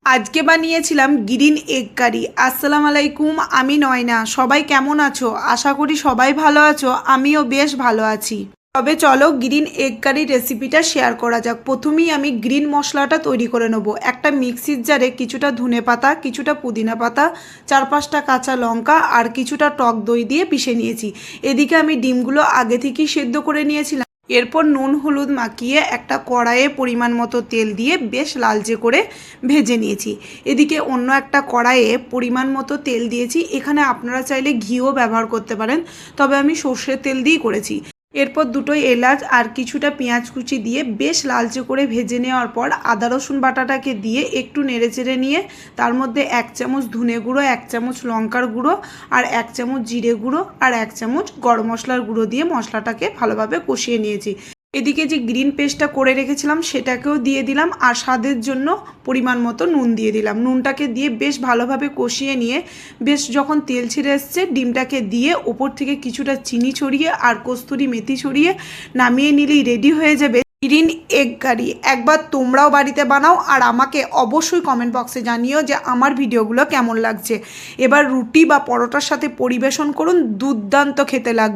আজকে বানিয়েছিলাম green egg কারি। আসসালামু আলাইকুম, আমি নয়না। সবাই কেমন আছো? আশা করি সবাই ভালো আছো, আমিও বেশ ভালো আছি। তবে চলো গ্রিন এগ কারি রেসিপিটা শেয়ার করা যাক। প্রথমেই আমি গ্রিন মশলাটা তৈরি করে নেবো। একটা মিক্সির জারে কিছুটা ধনে পাতা, কিছুটা পুদিনা পাতা, 4-5টা কাঁচা লঙ্কা আর কিছুটা টক দই দিয়ে পিষে নিয়েছি। এদিকে আমি ডিমগুলো আগে থেকেই সেদ্ধ করে নিয়েছিলাম। এরপর নুন হলুদ মাখিয়ে একটা কড়াইয়ে পরিমাণ মতো তেল দিয়ে বেশ লালচে করে ভেজে নিয়েছি। এদিকে অন্য একটা কড়াইয়ে পরিমাণ মতো তেল দিয়েছি। এখানে আপনারা চাইলে ঘিও ব্যবহার করতে পারেন, তবে আমি সর্ষের তেল দিয়েই করেছি। এরপর দুটো এলাচ আর কিছুটা পেঁয়াজ কুচি দিয়ে বেশ লালচে করে ভেজে নেওয়ার পর আদা রসুন বাটাটাকে দিয়ে একটু নেড়েচেড়ে নিয়ে তার মধ্যে 1 চামচ ধনে গুঁড়ো, 1 চামচ লঙ্কার গুঁড়ো আর 1 চামচ জিরে গুঁড়ো আর 1 চামচ গরম মশলার গুঁড়ো দিয়ে মশলাটাকে ভালোভাবে কষিয়ে নিয়েছি। এদিকে যে গ্রিন পেস্টটা করে রেখেছিলাম সেটাকেও দিয়ে দিলাম আর স্বাদের জন্য পরিমাণ মতো নুন দিয়ে দিলাম। নুনটাকে দিয়ে বেশ ভালোভাবে কষিয়ে নিয়ে বেশ যখন তেল ছেড়ে এসছে ডিমটাকে দিয়ে ওপর থেকে কিছুটা চিনি ছড়িয়ে আর কস্তুরি মেথি ছড়িয়ে নামিয়ে নিলেই রেডি হয়ে যাবে গ্রিন এগ কারি। একবার তোমরাও বাড়িতে বানাও আর আমাকে অবশ্যই কমেন্ট বক্সে জানিও যে আমার ভিডিওগুলো কেমন লাগছে। এবার রুটি বা পরোটার সাথে পরিবেশন করুন, দুর্দান্ত খেতে লাগবে।